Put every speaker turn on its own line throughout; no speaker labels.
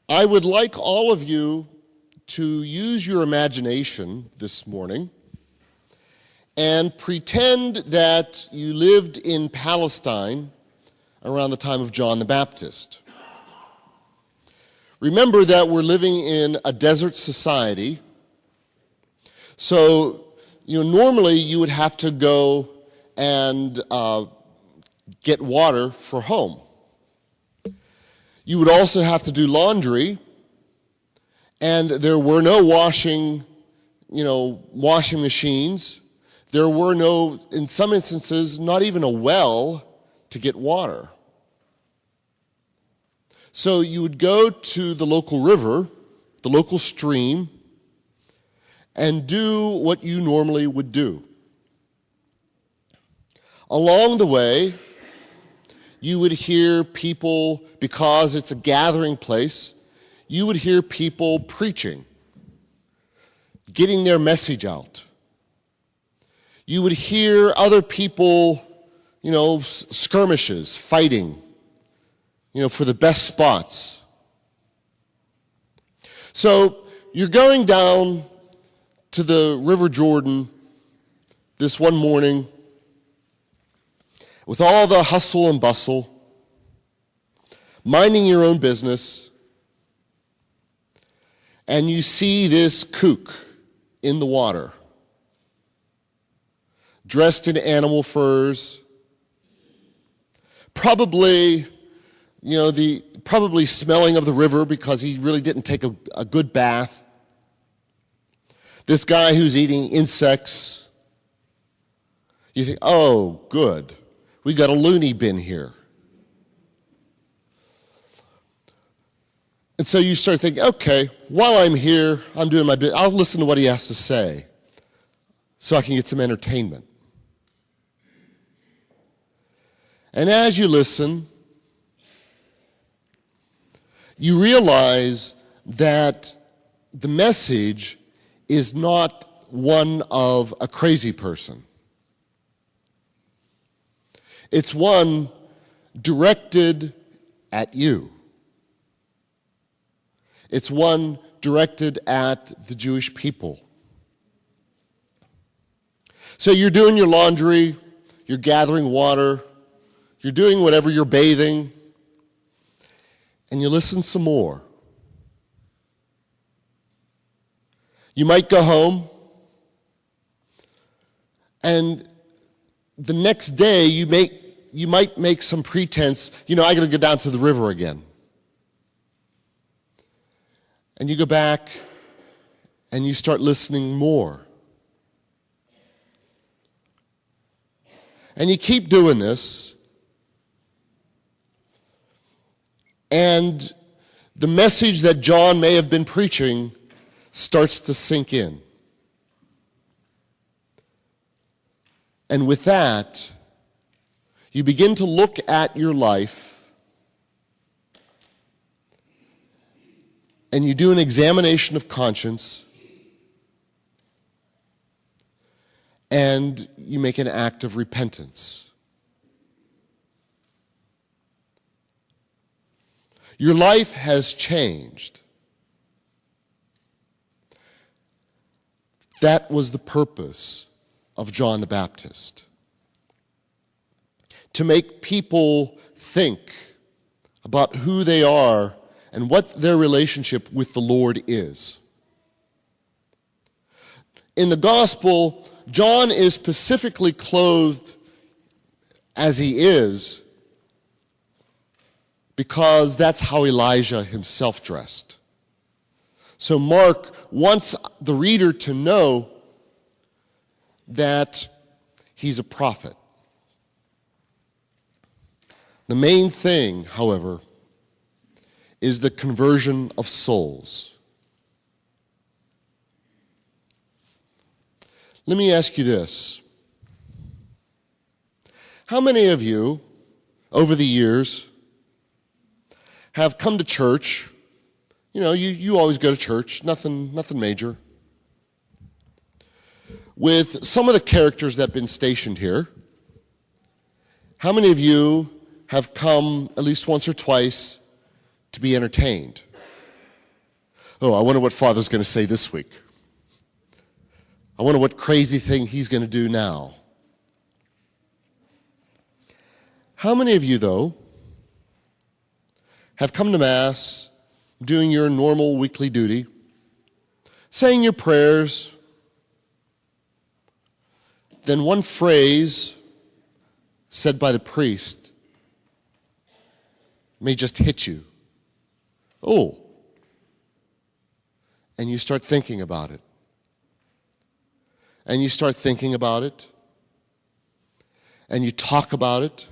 I would like all of you to use your imagination this morning and pretend that you lived in Palestine around the time of John the Baptist. Remember that we're living in a desert society, so normally you would have to go and get water for home. You would also have to do laundry, and there were no washing machines. There were no, in some instances, not even a well to get water. So you would go to the local river, the local stream, and do what you normally would do. Along the way, you would hear people, because it's a gathering place, you would hear people preaching, getting their message out. You would hear other people, skirmishes, fighting, for the best spots. So you're going down to the River Jordan this one morning with all the hustle and bustle, minding your own business, and you see this kook in the water, dressed in animal furs, probably smelling of the river because he really didn't take a good bath. This guy who's eating insects, you think, oh, good. We got a loony bin here. And so you start thinking, okay, while I'm here, I'm doing my bit, I'll listen to what he has to say so I can get some entertainment. And as you listen, you realize that the message is not one of a crazy person. It's one directed at you. It's one directed at the Jewish people. So you're doing your laundry, you're gathering water, you're doing whatever, you're bathing, and you listen some more. You might go home, and the next day you might make some pretense, I got to go down to the river again. And you go back and you start listening more. And you keep doing this. And the message that John may have been preaching starts to sink in. And with that, you begin to look at your life and you do an examination of conscience and you make an act of repentance. Your life has changed. That was the purpose of John the Baptist. To make people think about who they are and what their relationship with the Lord is. In the gospel, John is specifically clothed as he is because that's how Elijah himself dressed. So Mark wants the reader to know that he's a prophet. The main thing, however, is the conversion of souls. Let me ask you this. How many of you, over the years, have come to church? You always go to church, nothing major. With some of the characters that have been stationed here, how many of you have come at least once or twice to be entertained? Oh, I wonder what Father's going to say this week. I wonder what crazy thing he's going to do now. How many of you, though, have come to Mass, doing your normal weekly duty, saying your prayers, then one phrase said by the priest may just hit you? Oh. And you start thinking about it. And you start thinking about it. And you talk about it.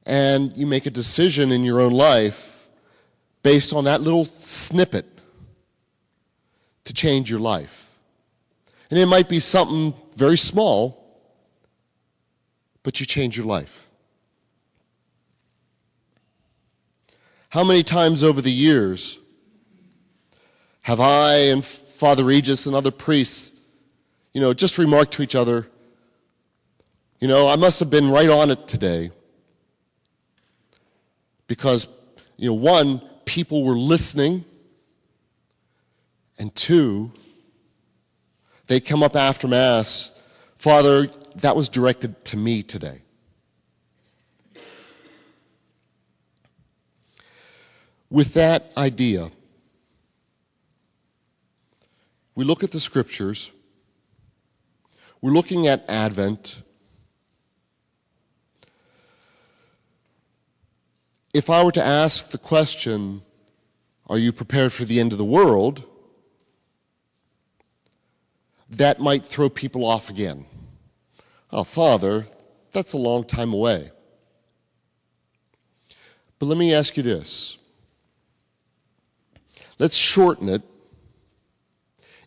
And you make a decision in your own life based on that little snippet to change your life. And it might be something very small, but you change your life. How many times over the years have I and Father Regis and other priests, just remarked to each other, I must have been right on it today. Because, one, people were listening, and two, they come up after Mass, Father, that was directed to me today. With that idea, we look at the Scriptures, we're looking at Advent. If I were to ask the question, are you prepared for the end of the world? That might throw people off again. Oh, Father, that's a long time away. But let me ask you this. Let's shorten it.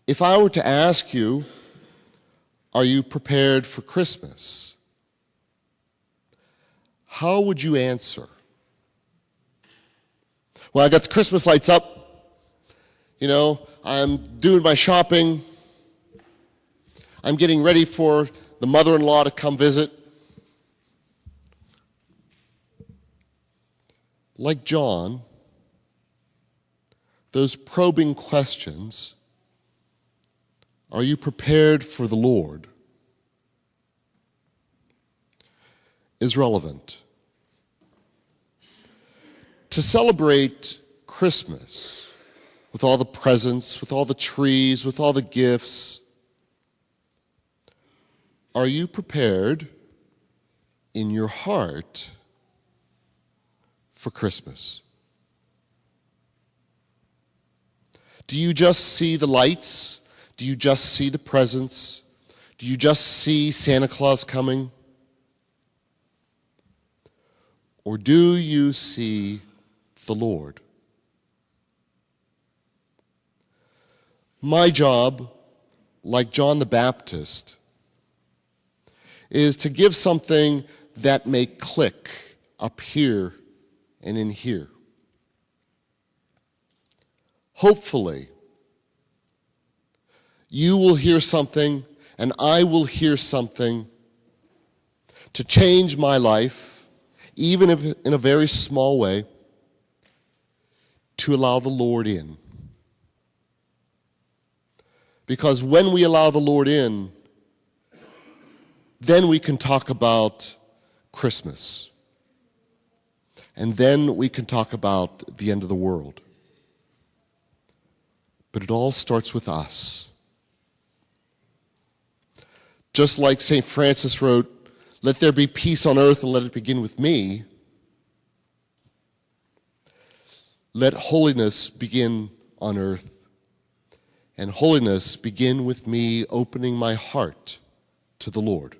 If I were to ask you, are you prepared for Christmas? How would you answer? Well, I got the Christmas lights up. I'm doing my shopping. I'm getting ready for the mother-in-law to come visit. Like John, those probing questions, are you prepared for the Lord, is relevant. To celebrate Christmas with all the presents, with all the trees, with all the gifts, are you prepared in your heart for Christmas? Do you just see the lights? Do you just see the presents? Do you just see Santa Claus coming? Or do you see the Lord? My job, like John the Baptist, is to give something that may click up here and in here. Hopefully, you will hear something and I will hear something to change my life, even if in a very small way, to allow the Lord in. Because when we allow the Lord in, then we can talk about Christmas. And then we can talk about the end of the world. But it all starts with us. Just like St. Francis wrote, "Let there be peace on earth and let it begin with me." Let holiness begin on earth, and holiness begin with me opening my heart to the Lord.